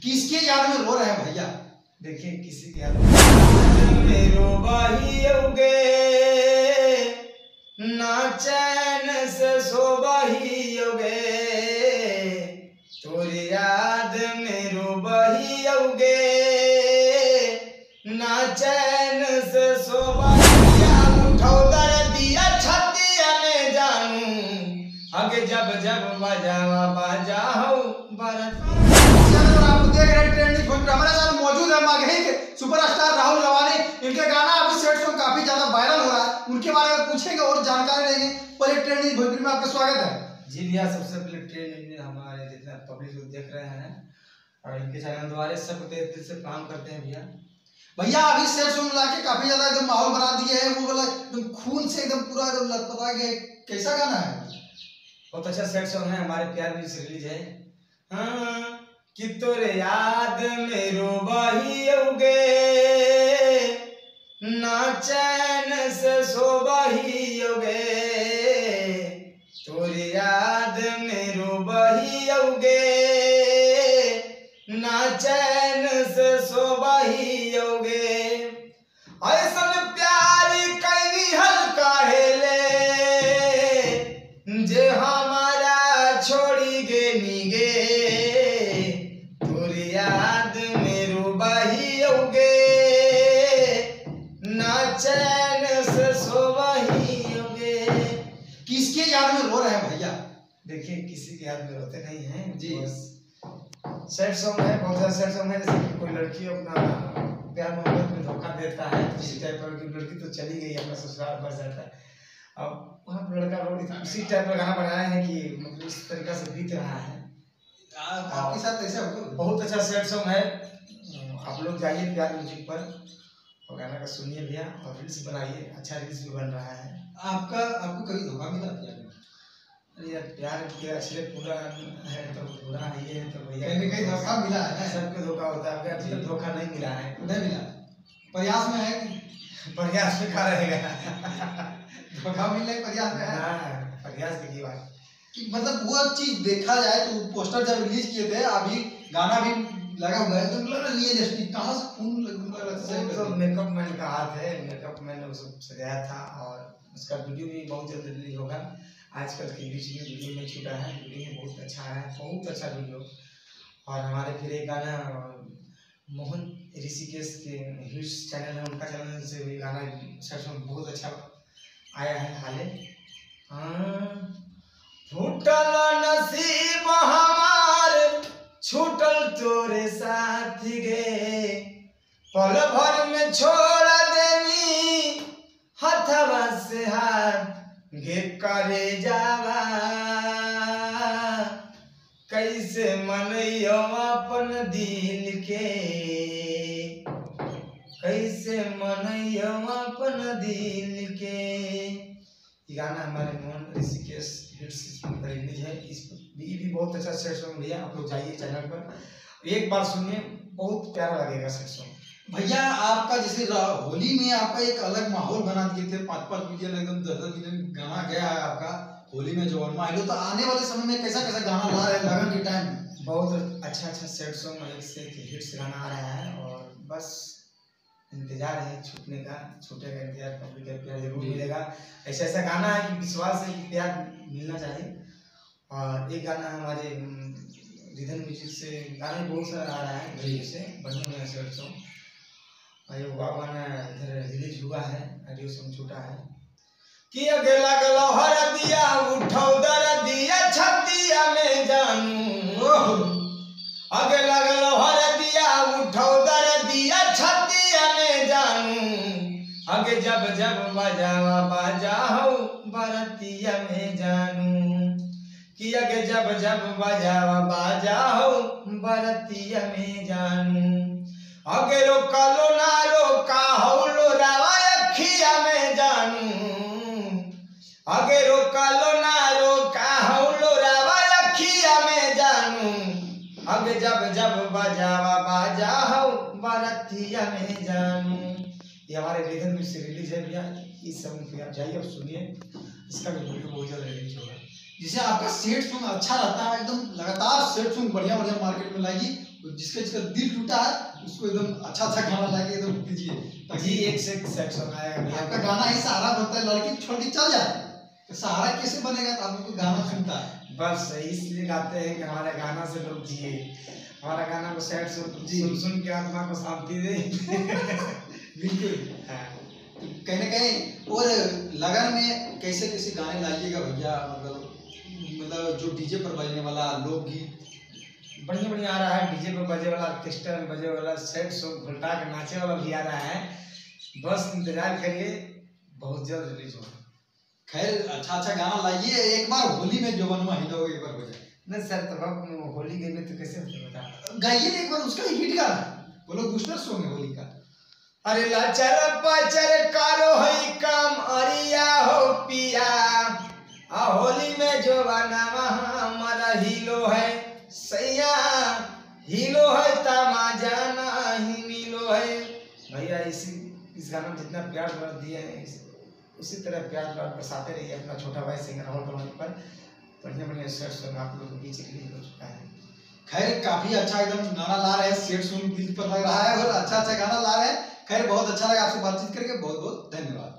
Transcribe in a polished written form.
किसके याद में रो रहे हैं भैया? देखिए किसी के याद में रो बहियोगे, ना चैन से सो बहियोगे, तोरी याद में रो बहियोगे, ना चैन से सो बहिया उठो दर्दिया छतिया में जानू, आगे जब जब बजावा बाजा हो बरत। आप देख रहे हैं ट्रेंडिंग फिल्म पे हमारे साथ मौजूद है मगही के सुपरस्टार राहुल रवानी। इनके गाना अभी सेट सॉन्ग काफी ज्यादा वायरल हो रहा है, उनके बारे में पूछेंगे और जानकारी लेंगे। पहले ट्रेंडिंग फिल्म में आपका स्वागत है। जी भैया, सबसे पहले ट्रेंडिंग में हमारे जितना पब्लिक लोग देख रहे हैं और इनके चैनल द्वारा सब दिल से काम करते हैं भैया। भैया अभी सेट सॉन्ग मिला के काफी ज्यादा एकदम माहौल बना दिए है, वो वाला एकदम खून से एकदम पूरा एकदम लटपटा के कैसा गाना है? बहुत अच्छा सेट सॉन्ग है, हमारे प्यार में रिलीज है। हाँ कि तोरे याद में रो बहियोगे, ना चैन से सो बहियोगे, तोरे याद में रो बहियोगे, ना चैन से सो बहियोगे, ऐसन प्यार कई हल्का हेले, जे हमारा छोड़ी गे निगे, तोरी याद में रो बहियोगे, ना चैन से सो बहियोगे। किसके याद में रो रहे हैं भैया? देखिए किसी के याद में रोते नहीं हैं जी। सैड सॉन्ग है, बहुत सारा सैड सॉन्ग है, जैसे कि कोई लड़की अपना प्यार मोहब्बत में धोखा देता है, इसी टाइप की लड़की तो चली गई अपना ससुराल बस जाता है, अब वहाँ पर लड़का लोग इसी टाइप का गाना बनाया है कि मतलब इस तरीका से बीत रहा है। आपके साथ ऐसा हो? बहुत अच्छा सैड सॉन्ग है, आप लोग जाइए प्यार म्यूजिक पर और गाना का सुनिए भैया और रील्स बनाइए, अच्छा रील्स भी बन रहा है। आपको कभी धोखा मिला प्यार में? अरे यार प्यार के असली पूरा है तो पूरा है ये तो भैया कहीं धोखा मिला है? सबको धोखा होता है, अभी तक धोखा नहीं मिला है। नहीं मिला, प्रयास में है कि प्रयास में कहा रहेगा धोखा मिलने के प्रयास में है। प्रयास की बात कि मतलब वो चीज देखा जाए तो पोस्टर जब रिलीज किए थे, अभी गाना भी लगा हुआ है, तो मतलब रियलिस्टिक कहाँ से खून तो मेकअप मैन का हाथ है, मेकअप मैन उसे सजाया था और उसका वीडियो भी बहुत जल्द रिलीज होगा। आजकल के बीच में वीडियो में छूटा है, वीडियो बहुत अच्छा है, बहुत अच्छा वीडियो। और हमारे फिर एक गाना मोहन ऋषिकेश के हिट्स चैनल है, उनका चैनल से भी गाना सच में बहुत अच्छा आया है हाले। फूटल नसीब हमार छूटल तोरे साथ गे, पल भर में छोड़ देनी हथवा से हाथ गे करे जावा, कैसे मनइयो अपन दिल के, कैसे मनइयो अपन दिल के। ये गाना हमारे मोहन ऋषिकेश हिट्स पर रिलीज है, इस भी बहुत अच्छा सेट सॉन्ग भैया, आप लोग जाइए चैनल पर एक बार सुनिए, बहुत प्यारा लगेगा सेट सॉन्ग। भैया आपका जैसे होली में आपका एक अलग माहौल बना दिए थे, 5-5 मिलियन एकदम 10-10 मिलियन गाना गया है आपका होली में जो माइलो, तो आने वाले समय में कैसा कैसा गाना ला रहे हैं लगन के टाइम में? बहुत अच्छा अच्छा सेट सॉन्ग एक से हिट्स गाना आ रहा है और बस इंतजार है छूटने का, छूटेगा इंतजार, पब्लिक का प्यार जरूर मिलेगा। ऐसा ऐसा गाना है कि विश्वास है कि प्यार मिलना चाहिए। और एक गाना हमारे रिदम म्यूजिक से गाने बहुत सारा आ रहा है गरीब से बने हुए सेट सॉन्ग, और ये गाना इधर रिलीज हुआ है, ऑडियो सॉन्ग छूटा है कि अगे लगलो हर दिया उठो दर दिया छतिया में जानू, अगे लगलो हर दिया उठो दर दिया छतिया में जानू, आगे जब जब बजावा बाजा हो बरतिया में जानू, कि आगे जब जब बजावा बाजा हो बरतिया में जानू, आगे रोका लो ना रोका हो लो रावा अखिया में जानू, आगे रोका लो ना रोका हो लो रावा अखिया में जानू, आगे जब जब बजावा बाजा हो बरतिया में जानू। ये हमारे रिदम म्यूजिक से रिलीज है भैया, इस सॉन्ग पे आप जाइए और सुनिए, इसका भी वीडियो बहुत जल्द रिलीज होगा। जिसे आपका सेट सॉन्ग अच्छा रहता है, एकदम लगातार सेट सॉन्ग बढ़िया बढ़िया मार्केट में लाइए। तो जिसका जिसका दिल टूटा है उसको एकदम अच्छा अच्छा गाना लाके एकदम दीजिए जी, एक से एक सेट सॉन्ग आएगा भैया। आपका गाना ही सहारा बनता है, लड़की छोड़ के चल जाती है तो सहारा कैसे बनेगा? तो आपको गाना सुनता है बस इसलिए गाते हैं कि हमारे गाना से लोग जिए, हमारा गाना को सेट सुन सुन के आत्मा को शांति दे। बिल्कुल। हाँ। कहीं ना कहीं और लगन में कैसे कैसे गाने लाइएगा भैया, मतलब जो डीजे पर बजने वाला लोकगीत बढ़िया बढ़िया आ रहा है, डीजे पर बजे वाला, ऑर्केस्ट्रा में बजे वाला, सेट सॉन्ग घुलटा के नाचे वाला भी आ रहा है। बस इंतजार करिए, बहुत जल्द रिलीज होगा। खैर अच्छा अच्छा गाना लाइए, एक बार होली में जो बनवा ही लोग एक बार हो जाए। नहीं सर, तब आप होली गए में तो कैसे होते बता, गाइए एक बार उसका हिट गाना, बोलो दूसरा सॉन्ग है होली का। अरे लाचर पाचर कारो है काम अरिया हो पिया, आ होली में जो बनावा हमारा हीलो है सैया, हीलो है तमाजा नहीं मिलो है। भैया इस गाना में जितना प्यार द्वार दिए हैं उसी तरह प्यार द्वार बरसाते रहिए। अपना छोटा भाई सिंगर राहुल कमानी पर बढ़िया बढ़िया सेट सॉन्ग आप लोगों के बीच रिलीज हो चुका है। खैर काफी अच्छा एकदम गाना ला रहे हैं, सेट सॉन्ग दिल पर लग रहा है और अच्छा अच्छा गाना ला रहे हैं। खैर बहुत अच्छा लगा आपसे बातचीत करके, बहुत बहुत धन्यवाद।